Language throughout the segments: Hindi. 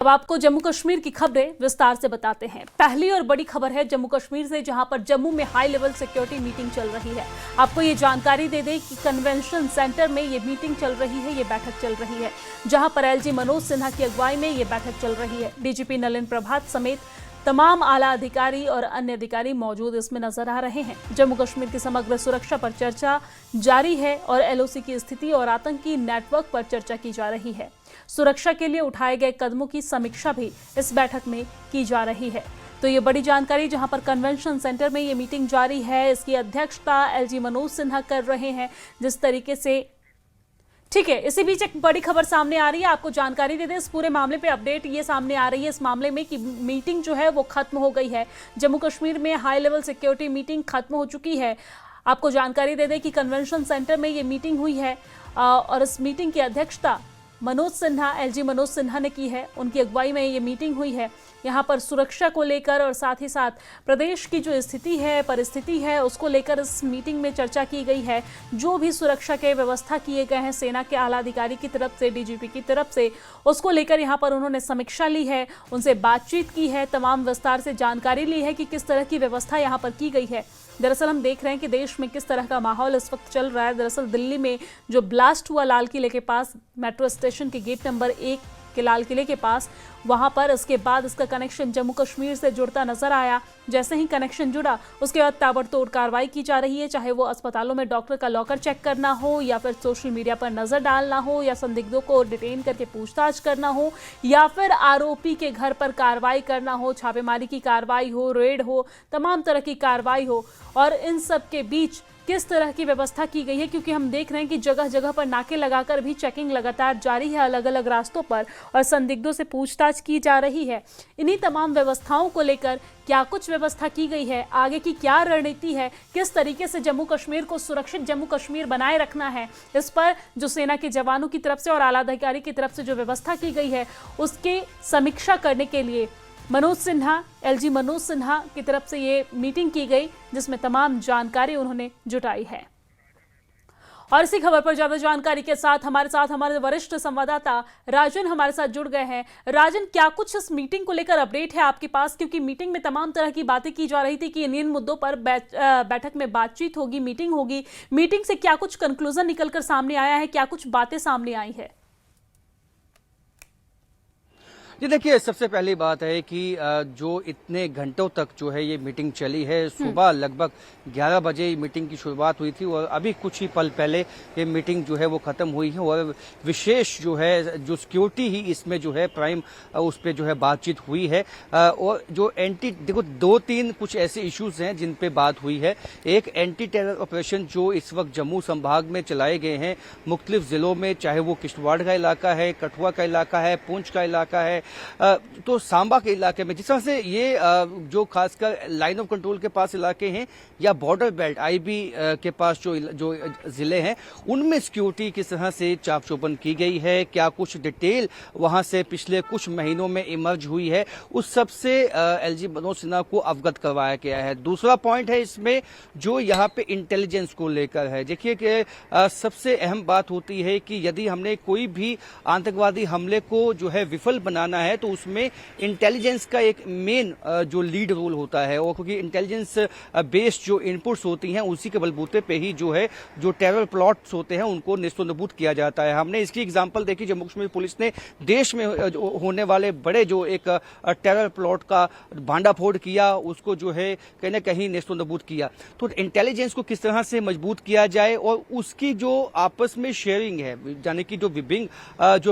अब आपको जम्मू कश्मीर की खबरें विस्तार से बताते हैं। पहली और बड़ी खबर है जम्मू कश्मीर से, जहां पर जम्मू में हाई लेवल सिक्योरिटी मीटिंग चल रही है। आपको ये जानकारी दे दें कि कन्वेंशन सेंटर में ये मीटिंग चल रही है, ये बैठक चल रही है, जहां पर एलजी मनोज सिन्हा की अगुवाई में ये बैठक चल रही है। डीजीपी नलिन प्रभात समेत तमाम आला अधिकारी और अन्य अधिकारी मौजूद इसमें नजर आ रहे हैं। जम्मू कश्मीर की समग्र सुरक्षा पर चर्चा जारी है और एलओसी की स्थिति और आतंकी नेटवर्क पर चर्चा की जा रही है। सुरक्षा के लिए उठाए गए कदमों की समीक्षा भी इस बैठक में की जा रही है। तो ये बड़ी जानकारी, जहां पर कन्वेंशन सेंटर में ये मीटिंग जारी है, इसकी अध्यक्षता एलजी मनोज सिन्हा कर रहे हैं। जिस तरीके से ठीक है, इसी बीच एक बड़ी खबर सामने आ रही है, आपको जानकारी दे दें इस पूरे मामले पे अपडेट ये सामने आ रही है इस मामले में कि मीटिंग जो है वो खत्म हो गई है। जम्मू कश्मीर में हाई लेवल सिक्योरिटी मीटिंग खत्म हो चुकी है। आपको जानकारी दे दें कि कन्वेंशन सेंटर में ये मीटिंग हुई है और इस मीटिंग की अध्यक्षता मनोज सिन्हा, एलजी मनोज सिन्हा ने की है। उनकी अगुवाई में ये मीटिंग हुई है। यहाँ पर सुरक्षा को लेकर और साथ ही साथ प्रदेश की जो स्थिति है, परिस्थिति है, उसको लेकर इस मीटिंग में चर्चा की गई है। जो भी सुरक्षा के व्यवस्था किए गए हैं सेना के आला अधिकारी की तरफ से, डीजीपी की तरफ से, उसको लेकर यहाँ पर उन्होंने समीक्षा ली है, उनसे बातचीत की है, तमाम विस्तार से जानकारी ली है कि किस तरह की व्यवस्था यहाँ पर की गई है। दरअसल हम देख रहे हैं कि देश में किस तरह का माहौल इस वक्त चल रहा है। दरअसल दिल्ली में जो ब्लास्ट हुआ लाल किले के पास, मेट्रो स्टेशन के गेट नंबर 1 के लाल किले के पास, वहां पर इसके बाद इसका कनेक्शन जम्मू कश्मीर से जुड़ता नजर आया। जैसे ही कनेक्शन जुड़ा उसके बाद ताबड़तोड़ कार्रवाई की जा रही है, चाहे वो अस्पतालों में डॉक्टर का लॉकर चेक करना हो, या फिर सोशल मीडिया पर नजर डालना हो, या संदिग्धों को डिटेन करके पूछताछ करना हो, या फिर आरोपी के घर पर कार्रवाई करना हो, छापेमारी की कार्रवाई हो, रेड हो, तमाम तरह की कार्रवाई हो। और इन सब के बीच किस तरह की व्यवस्था की गई है, क्योंकि हम देख रहे हैं कि जगह जगह पर नाके लगाकर भी चेकिंग लगातार जारी है अलग अलग रास्तों पर, और संदिग्धों से पूछताछ की जा रही है। इन्हीं तमाम व्यवस्थाओं को लेकर क्या कुछ व्यवस्था की गई है, आगे की क्या रणनीति है, किस तरीके से जम्मू कश्मीर को सुरक्षित जम्मू कश्मीर बनाए रखना है, इस पर जो सेना के जवानों की तरफ से और आला अधिकारी की तरफ से जो व्यवस्था की गई है उसकी समीक्षा करने के लिए मनोज सिन्हा, एलजी मनोज सिन्हा की तरफ से ये मीटिंग की गई, जिसमें तमाम जानकारी उन्होंने जुटाई है। और इसी खबर पर ज्यादा जानकारी के साथ हमारे वरिष्ठ संवाददाता राजन हमारे साथ जुड़ गए हैं। राजन, क्या कुछ इस मीटिंग को लेकर अपडेट है आपके पास? क्योंकि मीटिंग में तमाम तरह की बातें की जा रही थी कि इन मुद्दों पर बैठक में बातचीत होगी, मीटिंग होगी। मीटिंग से क्या कुछ कंक्लूजन निकलकर सामने आया है, क्या कुछ बातें सामने आई है? जी देखिए, सबसे पहली बात है कि जो इतने घंटों तक जो है ये मीटिंग चली है, सुबह लगभग 11 बजे मीटिंग की शुरुआत हुई थी और अभी कुछ ही पल पहले ये मीटिंग जो है वो खत्म हुई है। और विशेष जो है जो सिक्योरिटी ही इसमें जो है प्राइम उस पर जो है बातचीत हुई है। और जो देखो 2-3 कुछ ऐसे इश्यूज हैं जिन पे बात हुई है। एक एंटी टेरर ऑपरेशन जो इस वक्त जम्मू संभाग में चलाए गए हैं मुख्तलिफ जिलों में, चाहे वो किश्तवाड़ का इलाका है, कठुआ का इलाका है, पुंछ का इलाका है, तो सांबा के इलाके में, जिस तरह से ये जो खासकर लाइन ऑफ कंट्रोल के पास इलाके हैं या बॉर्डर बेल्ट आईबी के पास जो जिले हैं, उनमें सिक्योरिटी किस तरह से चाप चौबंद की गई है, क्या कुछ डिटेल वहां से पिछले कुछ महीनों में इमर्ज हुई है, उस सब से एलजी मनोज सिन्हा को अवगत करवाया गया है। दूसरा पॉइंट है इसमें जो यहाँ पे इंटेलिजेंस को लेकर है। देखिए कि सबसे अहम बात होती है कि यदि हमने कोई भी आतंकवादी हमले को जो है विफल बनाना है तो उसमें इंटेलिजेंस का एक मेन जो लीड रोल होता है, और क्योंकि इंटेलिजेंस बेस्ड जो इनपुट्स होती हैं उसी के बलबूते पे ही जो है जो टेरर प्लॉट्स होते हैं उनको नेस्तनाबूद किया जाता है। हमने इसकी एग्जांपल देखी, जम्मू कश्मीर पुलिस ने देश में होने वाले बड़े जो एक टेरर प्लॉट का भांडाफोड़ किया, उसको जो है कहीं ना कहीं नेस्तनाबूद किया। तो इंटेलिजेंस को किस तरह से मजबूत किया जाए और उसकी जो आपस में शेयरिंग है, यानी कि जो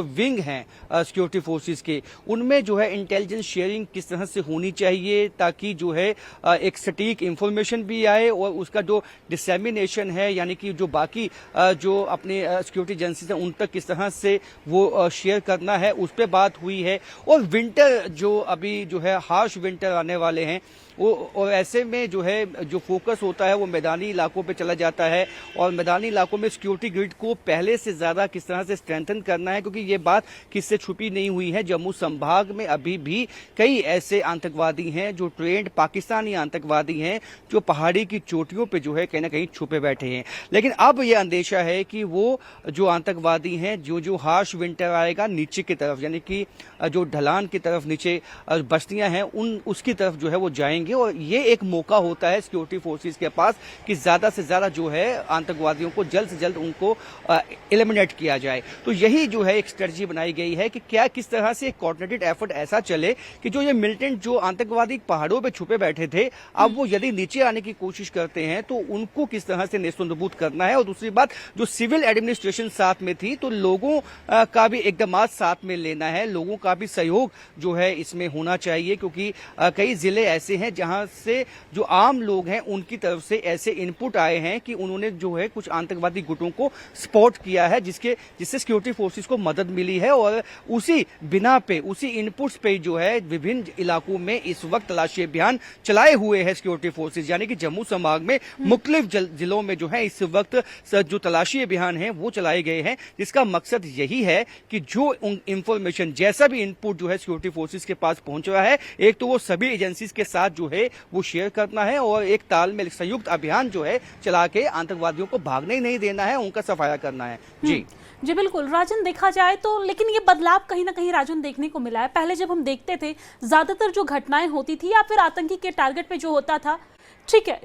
विंग हैं सिक्योरिटी फोर्सेस के, उनमें जो है इंटेलिजेंस शेयरिंग किस तरह से होनी चाहिए ताकि जो है एक सटीक इंफॉर्मेशन भी आए और उसका जो डिसेमिनेशन है, यानी कि जो बाकी जो अपने सिक्योरिटी एजेंसीज हैं उन तक किस तरह से वो शेयर करना है, उस पर बात हुई है। और विंटर जो अभी जो है हार्श विंटर आने वाले हैं, और ऐसे में जो है जो फोकस होता है वो मैदानी इलाकों पे चला जाता है और मैदानी इलाकों में सिक्योरिटी ग्रिड को पहले से ज़्यादा किस तरह से स्ट्रेंथन करना है, क्योंकि ये बात किससे छुपी नहीं हुई है। जम्मू संभाग में अभी भी कई ऐसे आतंकवादी हैं जो ट्रेंड पाकिस्तानी आतंकवादी हैं जो पहाड़ी की चोटियों पे जो है कहीं ना कहीं छुपे बैठे हैं। लेकिन अब ये अंदेशा है कि वो जो आतंकवादी हैं जो हार्श विंटर आएगा नीचे की तरफ, यानी कि जो ढलान की तरफ नीचे बस्तियां हैं उसकी तरफ जो है वो जाएंगे और ये एक मौका होता है सिक्योरिटी फोर्सेस के पास कि ज्यादा से ज्यादा जो है आतंकवादियों को जल्द से जल्द उनको एलिमिनेट किया जाए। तो यही जो है एक स्ट्रेटजी बनाई गई है कि क्या किस तरह से कोऑर्डिनेटेड एफर्ट ऐसा चले कि जो ये मिलिटेंट जो आतंकवादी पहाड़ों पे छुपे बैठे थे अब वो यदि नीचे आने की कोशिश करते हैं तो उनको किस तरह से नेस्तनाबूद करना है। और दूसरी बात, जो सिविल एडमिनिस्ट्रेशन साथ में थी तो लोगों का भी एकदम साथ में लेना है, लोगों का भी सहयोग जो है इसमें होना चाहिए, क्योंकि कई जिले ऐसे हैं जहां से जो आम लोग हैं उनकी तरफ से ऐसे इनपुट आए हैं कि उन्होंने जो है कुछ आतंकवादी गुटों को सपोर्ट किया है जिससे सिक्योरिटी फोर्सेस को मदद मिली है। और उसी बिना पे उसी इनपुट्स पे जो है विभिन्न इलाकों में इस वक्त तलाशी अभियान चलाए हुए हैं सिक्योरिटी फोर्सेस, यानी कि जम्मू संभाग में मुख्तलिफ जिलों में जो है इस वक्त जो तलाशी अभियान है वो चलाए गए हैं, जिसका मकसद यही है कि जो इंफॉर्मेशन जैसा भी इनपुट जो है सिक्योरिटी फोर्सेस के पास पहुंच रहा है एक तो वो सभी एजेंसीज के साथ जो है वो शेयर करना है और एक तालमेल संयुक्त अभियान जो है चला के आतंकवादियों को भागने ही नहीं देना है, उनका सफाया करना है। जी बिल्कुल राजन, देखा जाए तो लेकिन ये बदलाव कहीं ना कहीं राजन देखने को मिला है। पहले जब हम देखते थे ज्यादातर जो घटनाएं होती थी या फिर आतंकी के टारगेट पे जो होता था, ठीक है